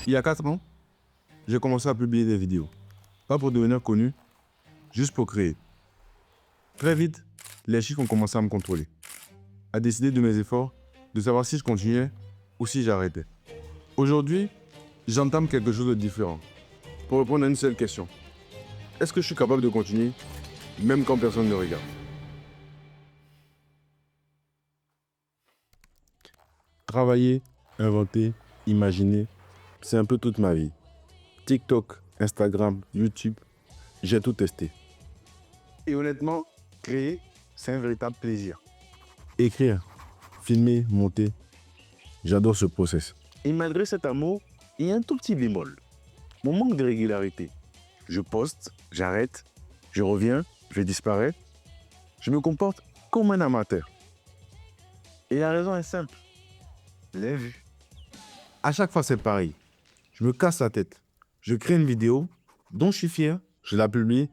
Il y a 4 ans, j'ai commencé à publier des vidéos. Pas pour devenir connu, juste pour créer. Très vite, les chiffres ont commencé à me contrôler, à décider de mes efforts, de savoir si je continuais ou si j'arrêtais. Aujourd'hui, j'entame quelque chose de différent. Pour répondre à une seule question. Est-ce que je suis capable de continuer, même quand personne ne regarde? Travailler, inventer, imaginer, c'est un peu toute ma vie. TikTok, Instagram, YouTube, j'ai tout testé. Et honnêtement, créer, c'est un véritable plaisir. Écrire, filmer, monter, j'adore ce process. Et malgré cet amour, il y a un tout petit bémol. Mon manque de régularité. Je poste, j'arrête, je reviens, je disparais. Je me comporte comme un amateur. Et la raison est simple. Les vues. À chaque fois, c'est pareil. Je me casse la tête. Je crée une vidéo dont je suis fier, je la publie,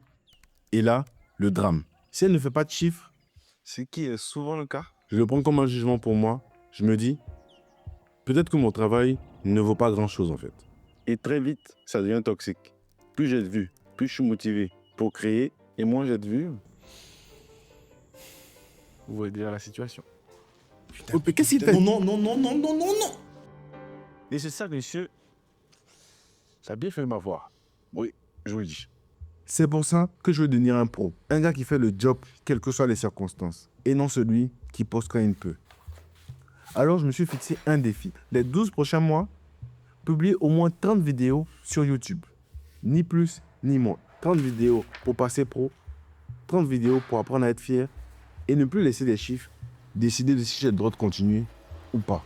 et là, le drame. Si elle ne fait pas de chiffres, ce qui est souvent le cas, je le prends comme un jugement pour moi. Je me dis, peut-être que mon travail ne vaut pas grand-chose en fait. Et très vite, ça devient toxique. Plus j'ai de vues, plus je suis motivé pour créer, et moins j'ai de vues. Vous voyez déjà la situation. Putain, mais qu'est-ce qu'il fait? non. Et c'est ça, monsieur. Ça a bien fait m'avoir. Oui, je vous le dis. C'est pour ça que je veux devenir un pro. Un gars qui fait le job, quelles que soient les circonstances. Et non celui qui poste quand il peut. Alors je me suis fixé un défi. Les 12 prochains mois, publier au moins 30 vidéos sur YouTube. Ni plus, ni moins. 30 vidéos pour passer pro. 30 vidéos pour apprendre à être fier. Et ne plus laisser les chiffres décider de si j'ai le droit de continuer ou pas.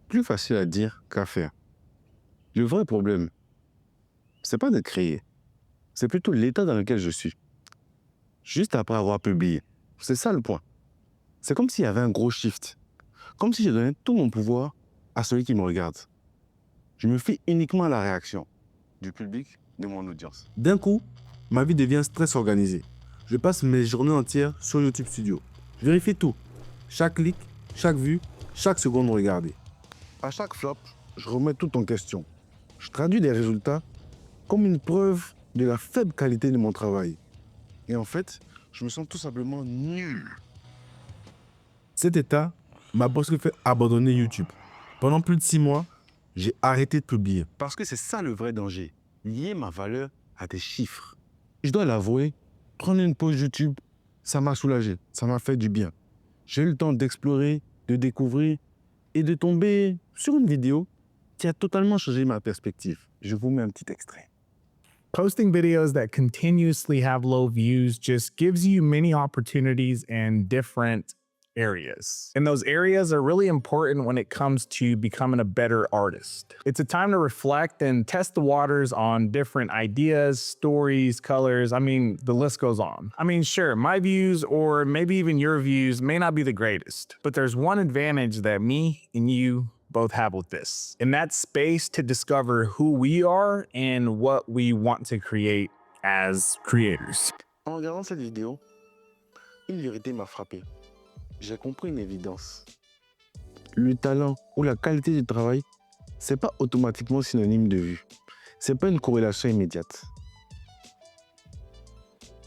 Plus facile à dire qu'à faire. Le vrai problème, c'est pas de créer. C'est plutôt l'état dans lequel je suis. Juste après avoir publié. C'est ça le point. C'est comme s'il y avait un gros shift. Comme si je donnais tout mon pouvoir à celui qui me regarde. Je me fie uniquement à la réaction du public, de mon audience. D'un coup, ma vie devient stress organisé. Je passe mes journées entières sur YouTube Studio. Je vérifie tout. Chaque clic, chaque vue, chaque seconde regardée. À chaque flop, je remets tout en question. Je traduis les résultats comme une preuve de la faible qualité de mon travail. Et en fait, je me sens tout simplement nul. Cet état m'a presque fait abandonner YouTube. Pendant plus de 6 mois, j'ai arrêté de publier. Parce que c'est ça le vrai danger. Lier ma valeur à des chiffres. Je dois l'avouer, prendre une pause YouTube, ça m'a soulagé, ça m'a fait du bien. J'ai eu le temps d'explorer, de découvrir et de tomber sur une vidéo qui a totalement changé ma perspective. Je vous mets un petit extrait. Posting videos that continuously have low views just gives you many opportunities in different areas. And those areas are really important when it comes to becoming a better artist. It's a time to reflect and test the waters on different ideas, stories, colors. I mean, the list goes on. I mean, sure, my views or maybe even your views may not be the greatest, but there's one advantage that me and you both have with this. And that's space to discover who we are and what we want to create as creators. En regardant cette vidéo, une vérité m'a frappé. J'ai compris une évidence. Le talent ou la qualité du travail, c'est pas automatiquement synonyme de vue. C'est pas une corrélation immédiate.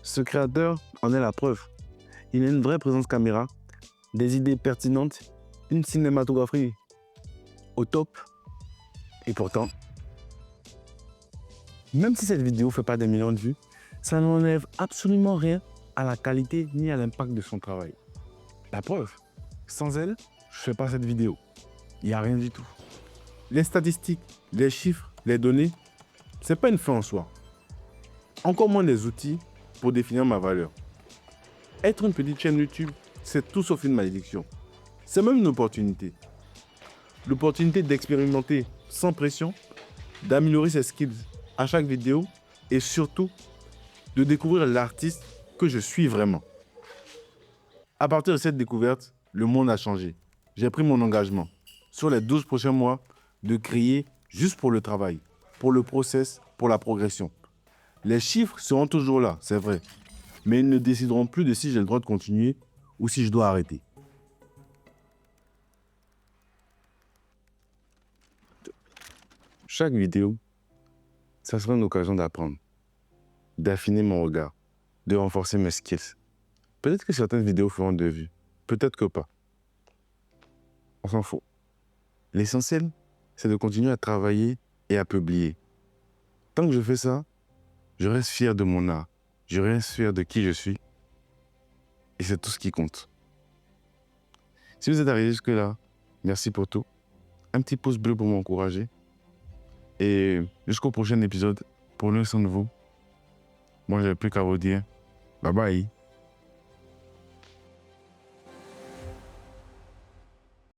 Ce créateur en est la preuve. Il a une vraie présence caméra, des idées pertinentes, une cinématographie au top. Et pourtant, même si cette vidéo fait pas des millions de vues, ça n'enlève absolument rien à la qualité ni à l'impact de son travail. La preuve, sans elle, je fais pas cette vidéo. Il n'y a rien du tout. Les statistiques, les chiffres, les données, c'est pas une fin en soi. Encore moins des outils pour définir ma valeur. Être une petite chaîne YouTube, c'est tout sauf une malédiction. C'est même une opportunité. L'opportunité d'expérimenter sans pression, d'améliorer ses skills à chaque vidéo et surtout de découvrir l'artiste que je suis vraiment. À partir de cette découverte, le monde a changé. J'ai pris mon engagement sur les 12 prochains mois de créer juste pour le travail, pour le process, pour la progression. Les chiffres seront toujours là, c'est vrai. Mais ils ne décideront plus de si j'ai le droit de continuer ou si je dois arrêter. Chaque vidéo, ça sera une occasion d'apprendre, d'affiner mon regard, de renforcer mes skills. Peut-être que certaines vidéos feront 2 vues, peut-être que pas. On s'en fout. L'essentiel, c'est de continuer à travailler et à publier. Tant que je fais ça, je reste fier de mon art, je reste fier de qui je suis, et c'est tout ce qui compte. Si vous êtes arrivé jusque-là, merci pour tout. Un petit pouce bleu pour m'encourager. Et jusqu'au prochain épisode, prenez soin de vous. Moi, j'ai plus qu'à vous dire bye bye.